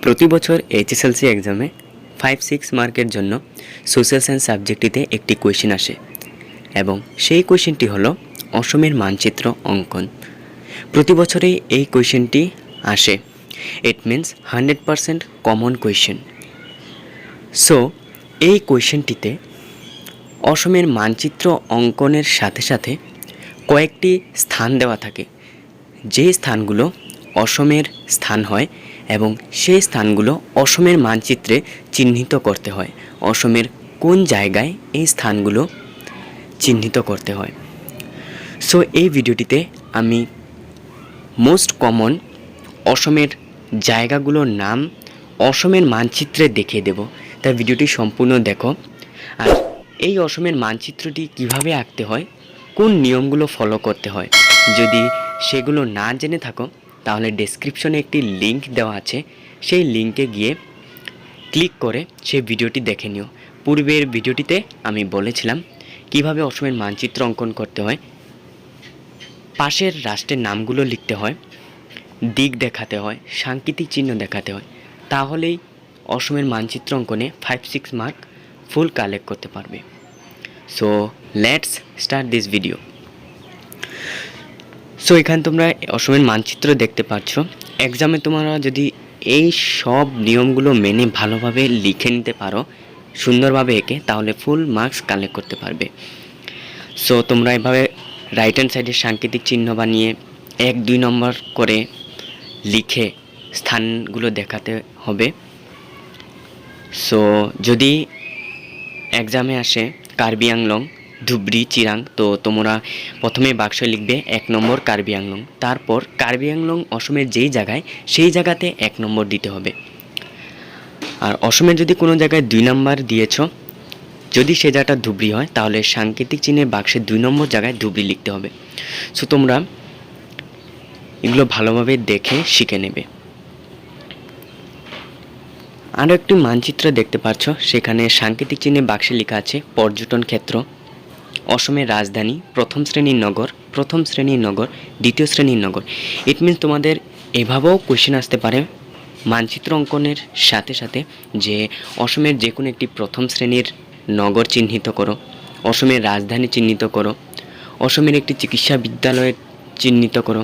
প্রতি বছর HSLC এক্সামে 5-6 মার্কের জন্য সোশ্যাল সায়েন্স সাবজেক্টটিতে একটি কোয়েশ্চেন আসে এবং সেই কোয়েশ্চেনটি হলো অসমের মানচিত্র অঙ্কন। প্রতি বছরেই এই কোয়েশ্চেনটি আসে। It means 100% common question. So এই কোয়েশ্চেনটিতে অসমের মানচিত্র অঙ্কনের সাথে সাথে কয়েকটি স্থান দেওয়া থাকে, যে স্থানগুলো অসমের স্থান হয় এবং সেই স্থানগুলো অসমের মানচিত্রে চিহ্নিত করতে হয়। অসমের কোন জায়গায় এই স্থানগুলো চিহ্নিত করতে হয়। সো এই ভিডিওটিতে আমি মোস্ট কমন অসমের জায়গাগুলোর নাম অসমের মানচিত্রে দেখিয়ে দেব। তাই ভিডিওটি সম্পূর্ণ দেখো। আর এই অসমের মানচিত্রটি কিভাবে আঁকতে হয়, কোন নিয়মগুলো ফলো করতে হয়, যদি সেগুলো না জেনে থাকো তাহলে ডেসক্রিপশনে একটি লিংক দেওয়া আছে, সেই লিংকে গিয়ে ক্লিক করে সেই ভিডিওটি দেখে নিও। পূর্বের ভিডিওটিতে আমি বলেছিলাম কিভাবে অসমের মানচিত্র অঙ্কন করতে হয়। পাশের রাষ্ট্রের নামগুলো লিখতে হয়, দিক দেখাতে হয়, সাংকেতিক চিহ্ন দেখাতে হয়, তাহলেই অসমের মানচিত্র অঙ্কনে 5-6 মার্ক ফুল কালেক্ট করতে পারবে। So let's start this video. So এখানে তোমরা অসমের মানচিত্র দেখতে পাচ্ছ। এক্সামে তোমরা যদি এই সব নিয়মগুলো মেনে ভালোভাবে লিখে নিতে পারো, সুন্দরভাবে এঁকে, তাহলে ফুল মার্কস কালেক্ট করতে পারবে। সো তোমরা এভাবে রাইট হ্যান্ড সাইডে সাংকেতিক চিহ্ন বানিয়ে 1-2 নম্বর করে লিখে স্থানগুলো দেখাতে হবে। সো যদি এক্সামে আসে কার্বি আংলং, ধুবড়ি, চিরাং, তো তোমরা প্রথমে বাক্সে লিখবে 1 নম্বর কার্বি আংলং, তারপর কার্বি আংলং অসমের যেই জায়গায় সেই জায়গাতে 1 নম্বর দিতে হবে। আর অসমের যদি কোনো জায়গায় 2 নম্বর দিয়েছ, যদি সে জায়গাটা ধুবড়ি হয় তাহলে সাংকেতিক চিহ্নের বাক্সে 2 নম্বর জায়গায় ধুবড়ি লিখতে হবে। সো তোমরা এগুলো ভালোভাবে দেখে শিখে নেবে। আরও একটি মানচিত্র দেখতে পাচ্ছ, সেখানে সাংকেতিক চিহ্নে বাক্সে লেখা আছে পর্যটন ক্ষেত্র, অসমের রাজধানী, প্রথম শ্রেণীর নগর, প্রথম শ্রেণীর নগর, দ্বিতীয় শ্রেণীর নগর। ইট মিনস তোমাদের এভাবেও কোয়েশ্চেন আসতে পারে মানচিত্র অঙ্কনের সাথে সাথে, যে অসমের যে কোনো একটি প্রথম শ্রেণীর নগর চিহ্নিত করো, অসমের রাজধানী চিহ্নিত করো, অসমের একটি চিকিৎসা বিদ্যালয় চিহ্নিত করো,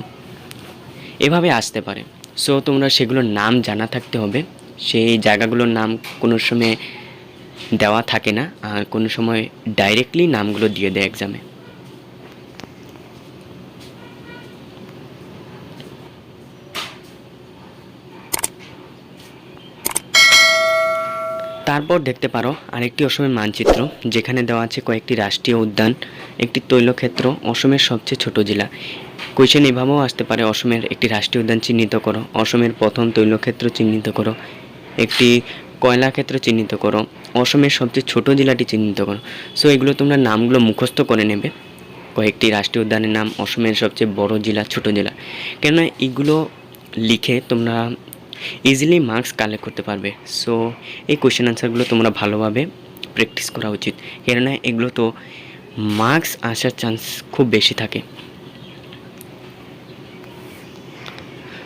এভাবে আসতে পারে। সো তোমরা সেগুলোর নাম জানা থাকতে হবে। সেই জায়গাগুলোর নাম কোনো সময় দেওয়া থাকে না, আর কোনো সময় ডাইরেক্টলি নামগুলো দিয়ে দেয় এক্সামে। তারপর দেখতে পারো আরেকটি অসমের মানচিত্র, যেখানে দেওয়া আছে কয়েকটি রাষ্ট্রীয় উদ্যান, একটি তৈলক্ষেত্র, অসমের সবচেয়ে ছোট জেলা। কোয়েশ্চেন এভাবেও আসতে পারে, অসমের একটি রাষ্ট্রীয় উদ্যান চিহ্নিত করো, অসমের প্রথম তৈলক্ষেত্র চিহ্নিত করো, একটি কয়লা ক্ষেত্র চিহ্নিত করো, অসমের সবচেয়ে ছোট জেলাটি চিহ্নিত করো। সো এগুলো তোমরা নামগুলো মুখস্থ করে নেবে, কয়েকটি রাষ্ট্রীয় উদ্যানের নাম, অসমের সবচেয়ে বড় জেলা, ছোট জেলা, কেননা এগুলো লিখে তোমরা ইজিলি মার্কস কালেক্ট করতে পারবে। সো এই কোয়েশ্চেন আনসারগুলো তোমরা ভালোভাবে প্র্যাকটিস করা উচিত, কেননা এগুলো তো মার্কস আসার চান্স খুব বেশি থাকে।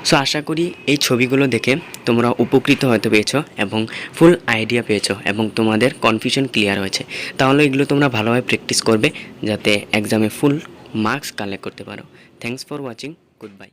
সো আশা করি এই ছবিগুলো দেখে তোমরা উপকৃত হতে পেরেছো এবং ফুল আইডিয়া পেয়েছো এবং তোমাদের কনফিউশন ক্লিয়ার হয়েছে। তাহলে এগুলো তোমরা ভালোভাবে প্র্যাকটিস করবে যাতে এক্সামে ফুল মার্কস কালেক্ট করতে পারো। Thanks for watching, good bye.